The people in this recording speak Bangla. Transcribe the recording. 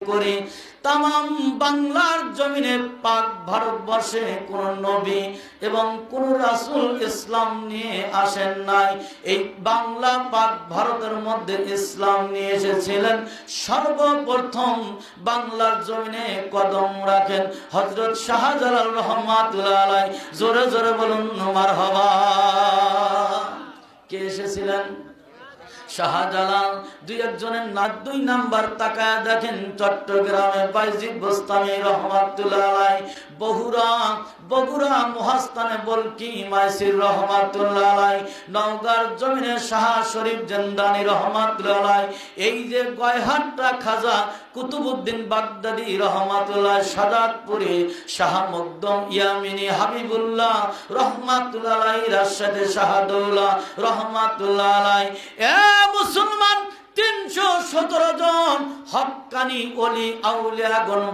করি তামাম বাংলার জমিনে পাক ভারতবর্ষে কোন নবী এবং কোন রাসূল ইসলাম নিয়ে আসেন নাই। এই বাংলা পাক ভারতের মধ্যে ইসলাম নিয়ে এসেছিলেন সর্বপ্রথম বাংলার জমিনে কদম রাখেন হযরত শাহজালাল রহমাতুল্লাহ আলাইহি। জোরে জোরে বলুন মারহাবা। কে এসেছিলেন? শাহজালাল। দুই একজনের না, 2 নাম্বার তাকায় দেখেন চট্টগ্রামে বাইজিদ বোস্তামি রহমাতুল্লাহ আলাইহি, বগুড়া মুহাস্তানে বলকি মাইসির রহমাতুল্লাহ আলাইহি, নওগাঁর জমিনে শাহ শরীফ জিন্দানি রহমাতুল্লাহ আলাইহি, এই যে গয়হাট্টা খাজা কুতুবউদ্দিন বাগদাদি রহমাতুল্লাহ, সাদাতপুরে শাহ মকদম ইয়ামিনী হাবিবুল্লাহ রহমাতুল্লাহ আলাইহি, রাজশাহীতে শাহদৌলা রহমাতুল্লাহ আলাইহি। এ মুসলমান 317 জন হক্কানি ওলি আউলিয়া গণ